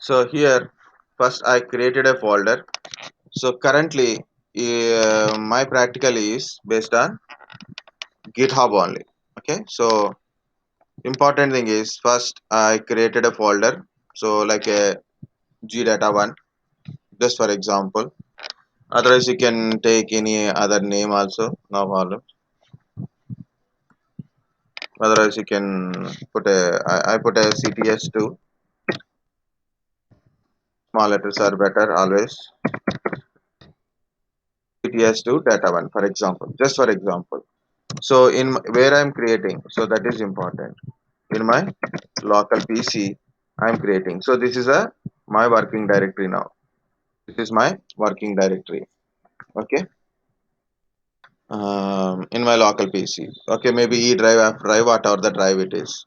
So here first I created a folder. So currently my practical is based on GitHub only. Okay, so important thing is first I created a folder, so like a G data1, just for example. Otherwise you can take any other name also, no problem. Otherwise you can put I put a cts2, small letters are better always. cts2 data1 for example, just for example. So where I'm creating, so that is important. In my local PC I'm creating, so this is a my working directory now. This is my working directory. Okay, in my local PC. Okay, maybe E drive, F drive, whatever the drive it is.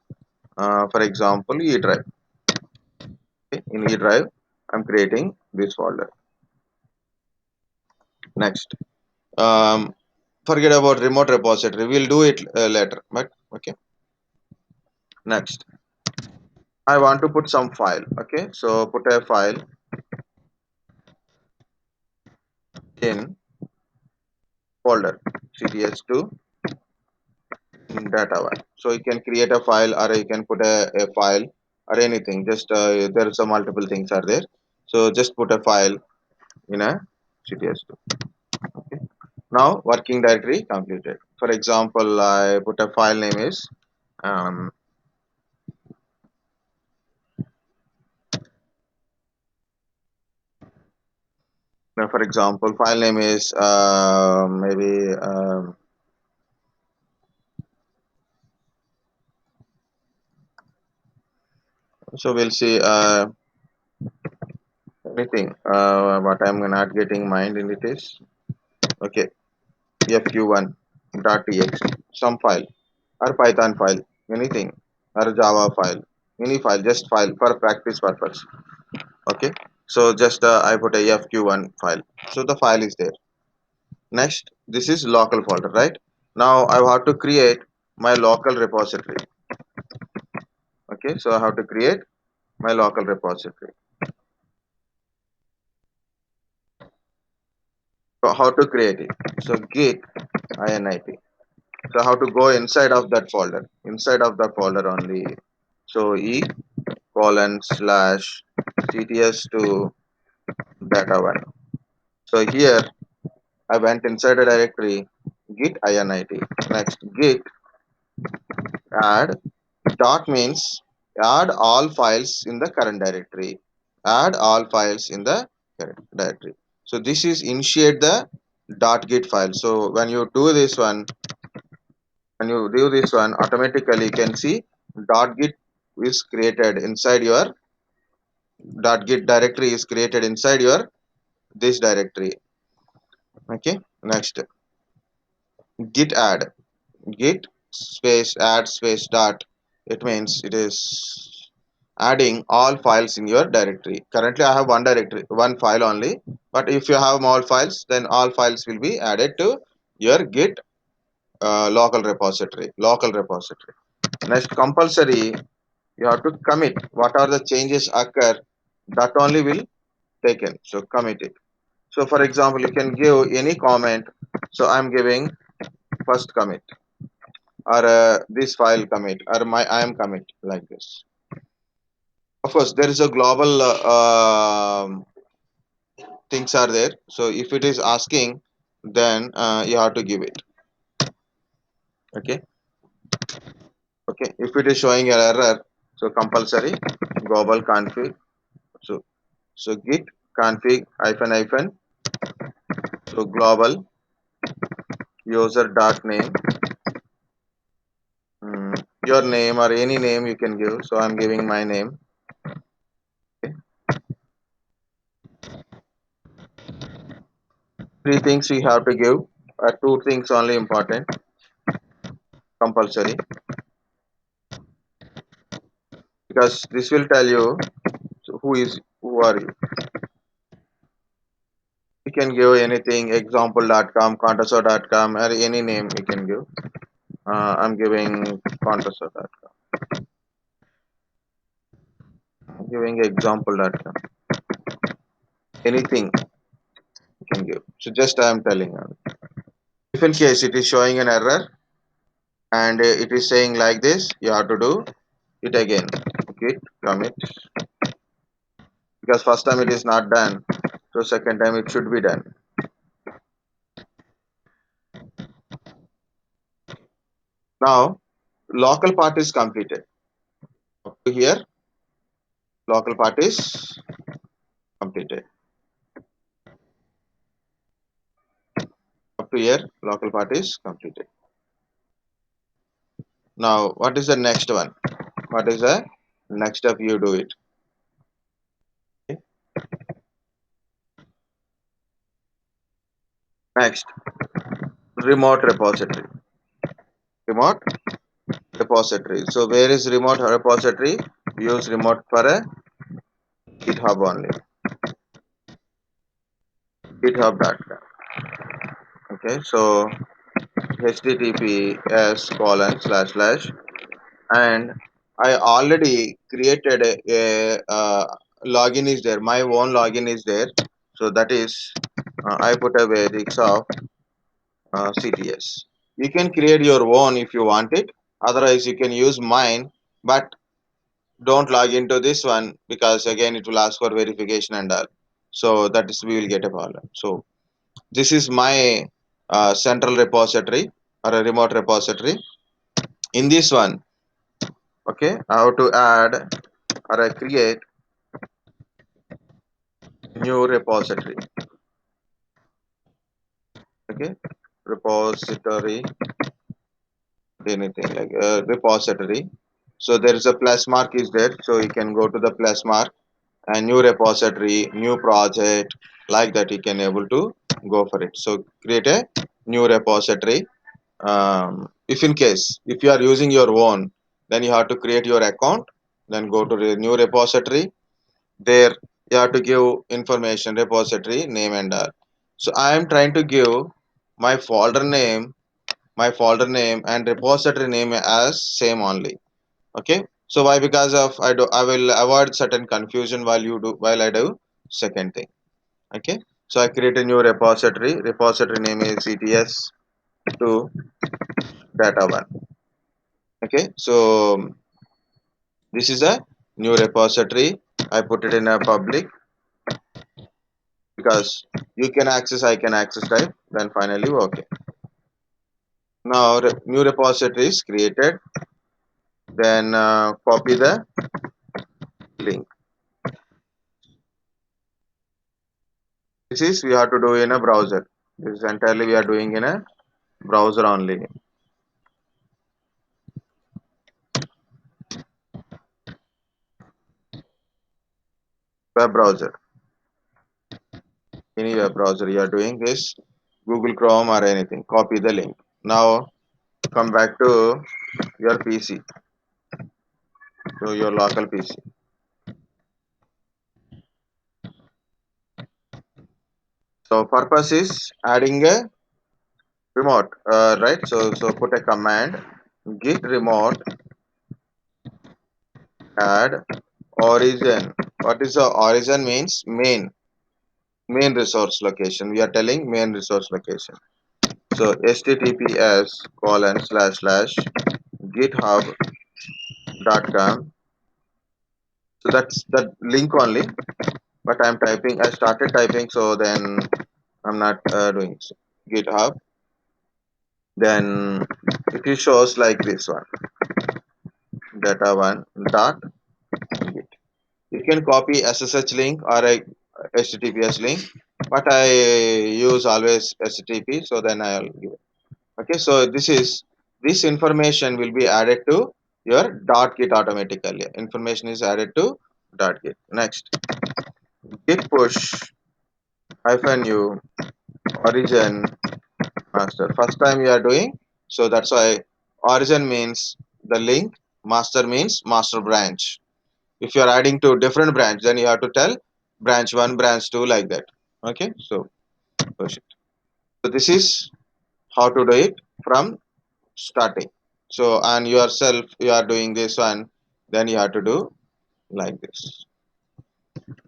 For example, E drive. Okay, in E drive I'm creating this folder. Next, um, forget about remote repository, we'll do it later, but okay. Next, I want to put some file. Okay, so put a file in folder cts2 data1. So you can create a file, or you can put a file or anything. Just there are some multiple things are there. So just put a file in a cts2. Okay, now working directory completed. For example, I put a file name is um, now for example file name is maybe so we'll see anything what I'm not getting mind in it is okay, fq1.txt, some file or python file, anything, or java file, any file, just file for practice purpose. Okay, so just I put a fq1 file, so the file is there. Next, this is local folder, right? Now I have to create my local repository. Okay, so I have to create my local repository. So how to create it? So git init. So how to go inside of that folder, inside of the folder only. So e colon slash cts2 data1. So here I went inside a directory git init. Next, git add dot means add all files in the current directory. Add all files in the current directory. So this is initiate the .git file. So when you do this one, automatically you can see .git is created inside your .git directory is created inside your this directory. Okay, next, git add, git space add space dot, it means it is adding all files in your directory. Currently I have one directory, one file only, but if you have more files, then all files will be added to your git local repository. Next, compulsory, you have to commit what are the changes occur, that only will taken, so commit it. So for example you can give any comment, so I'm giving first commit, or this file commit, or my I am commit, like this. Of course there is a global things are there, so if it is asking, then you have to give it. Okay, okay, if it is showing an error, so compulsory global config, so git config hyphen hyphen, so global user.name, your name or any name you can give, so I'm giving my name. Okay. Three things we have to give, two things only important, compulsory, because this will tell you, so who are you. You can give anything, example.com, contoso.com, or any name you can give. I'm giving contoso.com. giving example that anything you can give. So just I am telling you. If in case it is showing an error and it is saying like this, you have to do it again. Git commit, because first time it is not done, so second time it should be done. Now local part is completed. Up to here, local part is completed. Up to here, local part is completed. Now what is the next one? What is the next step you do it? Okay. Next, remote repository. Remote repository. So where is remote repository? Use remote for a GitHub only. GitHub.com. Okay, so https:// and I already created a login is there. My own login is there. So that is I put a basics of CTS. You can create your own if you want it. Otherwise, you can use mine, but don't log into this one because again it will ask for verification and all. So that is we will get a problem. So this is my central repository or a remote repository. In this one, okay, how to add or I create new repository. Okay, repository, anything like a repository. So there is a plus mark is there, so you can go to the plus mark and new repository, new project, like that you can able to go for it. So create a new repository. If in case if you are using your own, then you have to create your account, then go to the new repository. There you have to give information, repository name and all. So I am trying to give my folder name, and repository name as same only. Okay, so why? Because of I will avoid certain confusion while I do second thing. Okay, so I create a new repository name is cts to data one. Okay, so this is a new repository. I put it in a public because you can access, I can access type. Then finally, okay. Now new repository is created. Then copy the link. This is we have to do in a browser. This is entirely we are doing in a browser only. Web browser. Any web browser you are doing this, Google Chrome or anything. Copy the link. Now come back to your PC, to your local PC. So purpose is adding a remote, right? So put a command git remote add origin. What is the origin means? Main resource location. We are telling main resource location. So https://github.com. So that's the link only. But I'm typing. I started typing, so then I'm not doing so. GitHub. Then it shows like this one. Data one dot git. You can copy SSH link or a HTTPS link, but I use always HTTP, so then I'll give it. Okay, so this information will be added to your .git automatically. Information is added to .git. Next, git push hyphen u origin master. First time you are doing, so that's why origin means the link, master means master branch. If you are adding to different branch, then you have to tell branch 1, branch 2, like that. Okay, so push it. So this is how to do it from starting. So and yourself you are doing this one, then you have to do like this.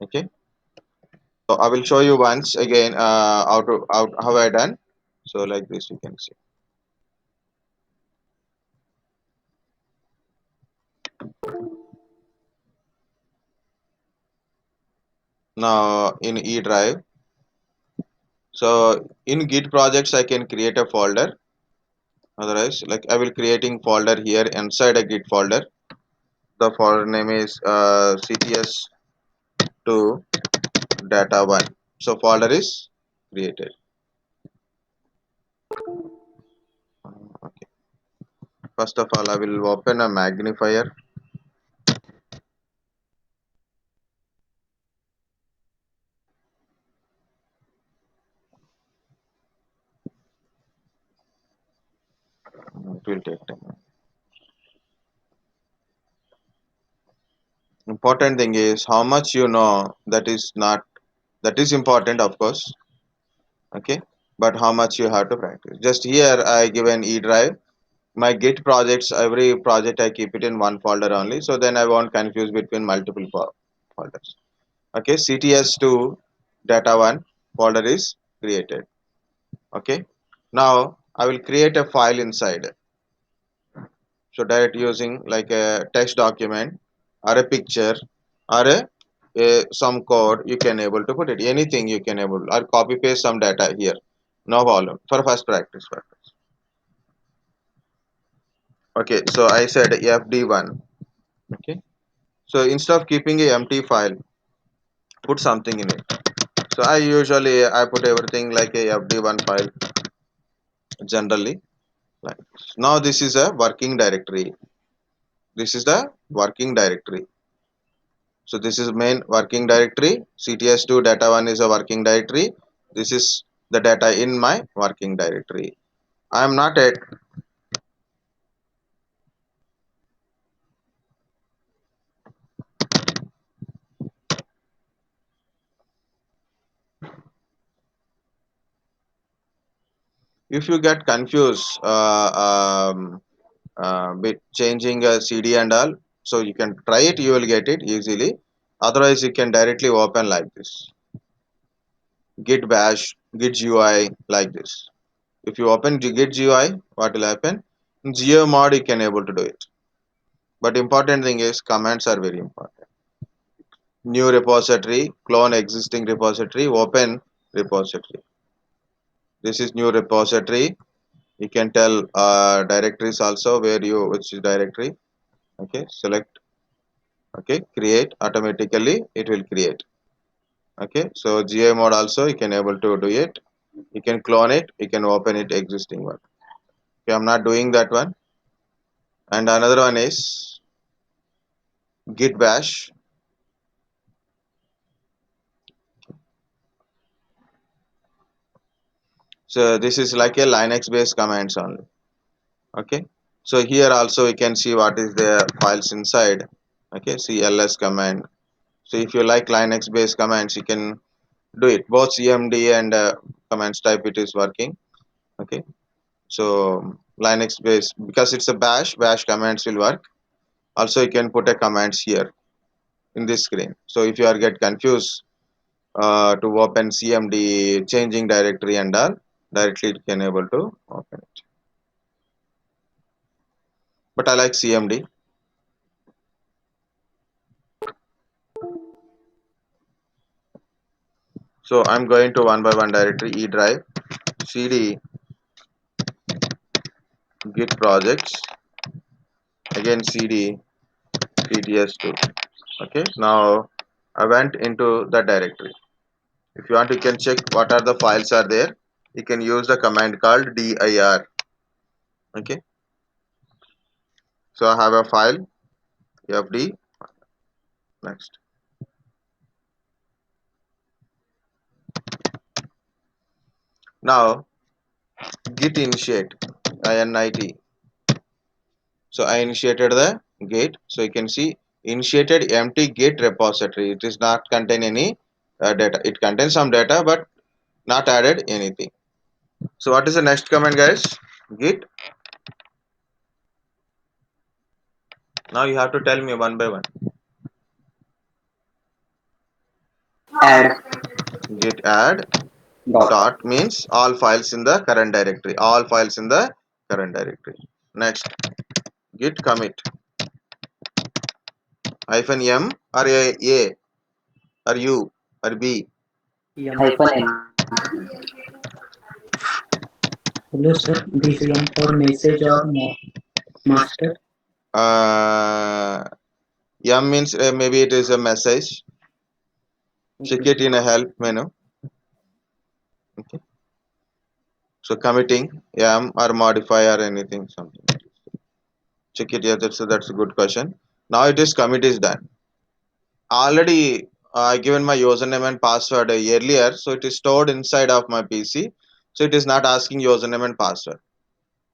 Okay, so I will show you once again how I done. So like this you can see. Now in E drive, so in Git projects I can create a folder. Otherwise, like I will creating folder here inside a Git folder. The folder name is cts2 data1. So folder is created. Okay. First of all, I will open a magnifier. It will take time. Important thing is how much you know. That is not, that is important, of course. Okay, but how much you have to practice. Just here I give an E drive. My Git projects, every project I keep it in one folder only. So then I won't confuse between multiple folders. Okay, cts2 data1 folder is created. Okay, now I will create a file inside. So direct using like a text document or a picture or some code, you can able to put it anything, you can able or copy paste some data here, no problem, for first practice purpose. Okay, so I said fd1. Okay, so instead of keeping a empty file, put something in it. So I put everything like a fd1 file generally. Like now this is a working directory. This is the working directory. So this is main working directory. CTS2 data1 is a working directory. This is the data in my working directory. I am not at. If you get confused with changing a CD and all, so you can try it. You will get it easily. Otherwise, you can directly open like this. Git Bash, Git GUI like this. If you open Git GUI, what will happen? In mod you can able to do it. But important thing is commands are very important. New repository, clone existing repository, open repository. This is new repository. You can tell directories also where you which is directory. Okay, select. Okay, create automatically. It will create. Okay, so GI mode also you can able to do it. You can clone it. You can open it existing one. Okay, I'm not doing that one. And another one is Git Bash. So this is like a Linux based commands only. Okay, so here also you can see what is the files inside. Okay, see ls command. So if you like Linux based commands, you can do it both cmd and commands type, it is working. Okay, so Linux based, because it's a bash commands will work. Also you can put a commands here in this screen. So if you are get confused to open cmd changing directory and all, directly you can able to open it. But I like cmd. So I'm going to one by one directory, E drive, CD, Git projects, again CD, PTS2. Okay, now I went into the directory. If you want, you can check what are the files are there. You can use the command called dir. Okay, so I have a file fd. Next, now git initiate init. So I initiated the git. So you can see initiated empty git repository. It is not contain any data. It contains some data, but not added anything. So what is the next command, guys? Git. Now you have to tell me one by one. add Git add dot. dot means all files in the current directory. All files in the current directory. Next, git commit hyphen m or a or u or b. Hyphen M. Hello sir, this M for message or master. Uh, m means maybe it is a message. Check Okay it sir. in a help menu. Okay. So committing m or modify or anything something. Check it. Yeah, that's a good question. Now it is commit is done. Already I given my username and password earlier, so it is stored inside of my PC. So it is not asking username and password.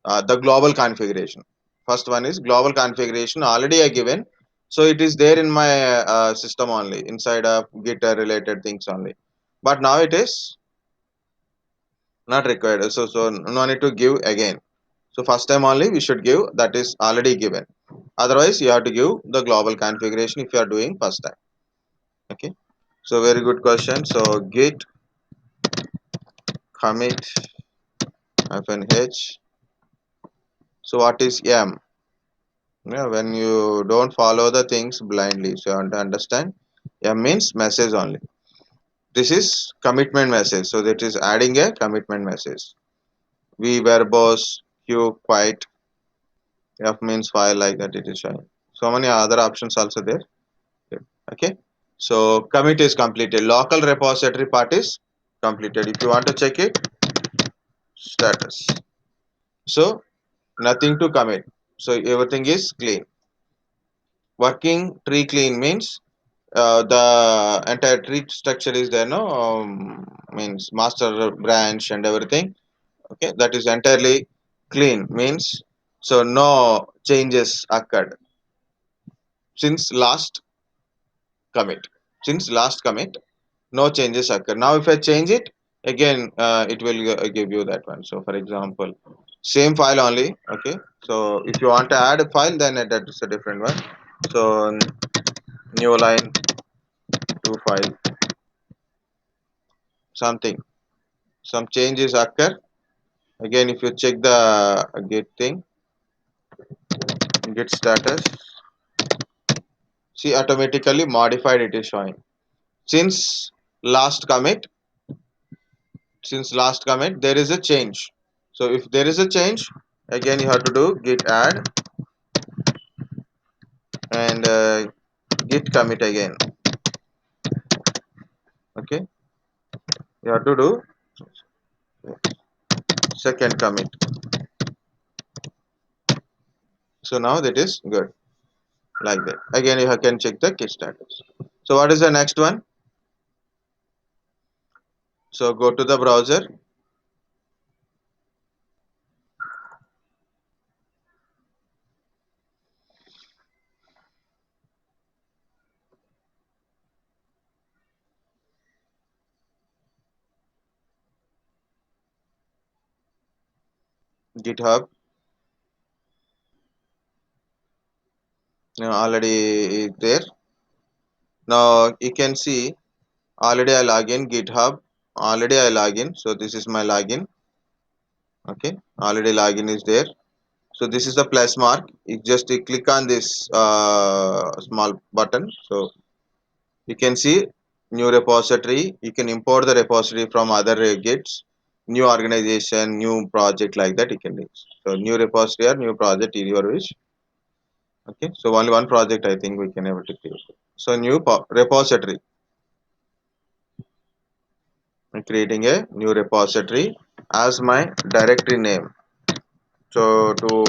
The global configuration. First one is global configuration. Already I given, so it is there in my system only inside of Git related things only. But now it is not required. So no need to give again. So first time only we should give that is already given. Otherwise you have to give the global configuration if you are doing first time. Okay. So very good question. So git commit hyphen h. So what is m? Yeah, when you don't follow the things blindly, so you have to understand. M means message only. This is commitment message. So that is adding a commitment message. V verbose Q quite F means file like that it is showing. So many other options also there. Okay. So commit is completed. Local repository part is completed. If you want to check it, status. So nothing to commit. So everything is clean. Working tree clean means the entire tree structure is there, no, means master branch and everything. Okay, that is entirely clean means so no changes occurred since last commit. Since last commit, no changes occur. Now if I change it again, it will give you that one. So for example, same file only. Okay, so if you want to add a file, then that is a different one. So new line to file something, some changes occur. Again, if you check the git thing, git status, see automatically modified it is showing. Since last commit, since last commit, there is a change. So if there is a change, again you have to do git add and git commit again. Okay, you have to do second commit. So now that is good like that. Again, you can check the git status. So what is the next one? So go to the browser, GitHub. Already is there. Now you can see already I log in GitHub. Already I log in. So this is my login. Okay, already login is there. So this is the plus mark. You just click on this small button. So you can see new repository. You can import the repository from other Gits, new organization, new project like that. You can do. So new repository or new project is your wish. Okay, so only one project I think we can able to create. So new repository. I'm creating a new repository as my directory name. So to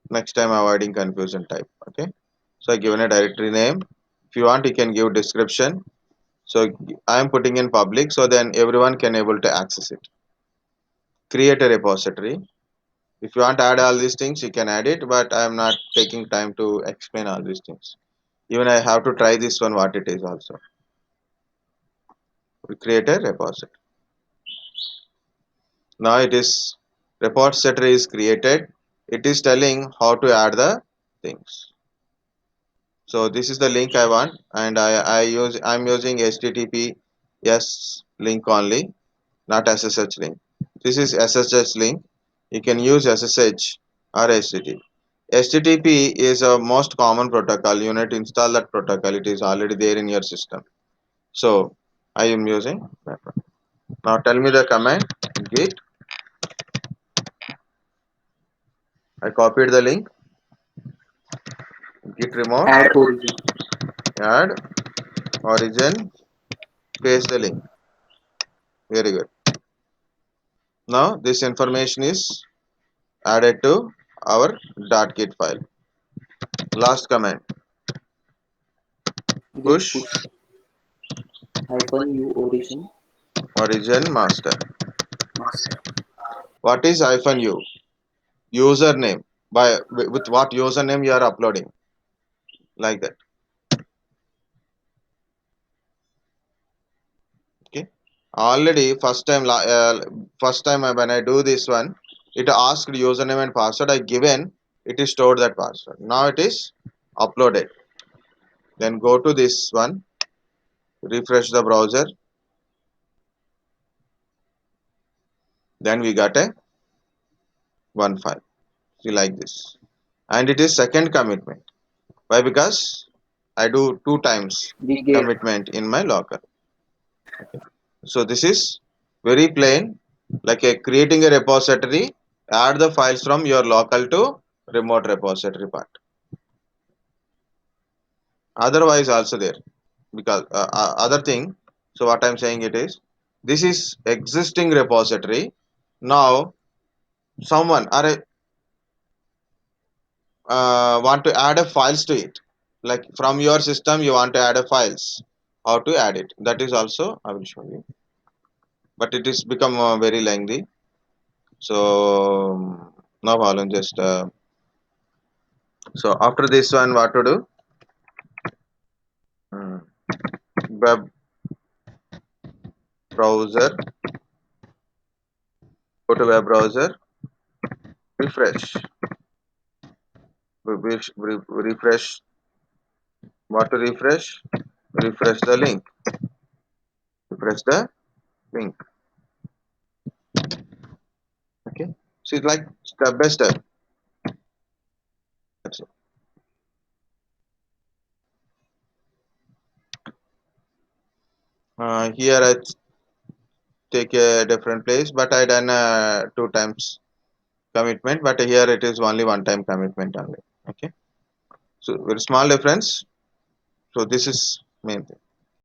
next time avoiding confusion type. Okay, so I given a directory name. If you want, you can give description. So I am putting in public, so then everyone can able to access it. Create a repository. If you want to add all these things, you can add it, but I am not taking time to explain all these things. Even I have to try this one what it is also. We create a repository. Now it is repository is created. It is telling how to add the things. So this is the link I want, and I'm using HTTPS link only, not SSH link. This is SSH link. You can use SSH or HTTP. HTTP is a most common protocol. You need to install that protocol. It is already there in your system. So I am using that one. Now tell me the command git. I copied the link. Git remote. Add origin. Add origin. Paste the link. Very good. Now this information is added to our .git file. Last command Git push push -u origin origin master. master. What is -u? Username. By with what username you are uploading, like that. Okay. Already first time when I do this one, it asked username and password. I given, it is stored that password. Now it is uploaded. Then go to this one, refresh the browser. Then we got a one file. See, like this, and it is second commitment. Why? Because I do two times We get commitment in my local. So this is very plain, like a creating a repository. Add the files from your local to remote repository part. Otherwise also there, because other thing. So what I'm saying it is, this is existing repository. Now someone or want to add a files to it, like from your system you want to add a files. How to add it? That is also I will show you, but it is become very lengthy. So no problem. Just so after this one, what to do? Hmm. Web browser. Go to web browser. Refresh. Refresh. What to refresh? Refresh the link. Refresh the link. Okay. So it's like step by step. That's it. Here I take a different place, but I done two times commitment, but here it is only one time commitment only. Okay. So very small difference. So this is main thing.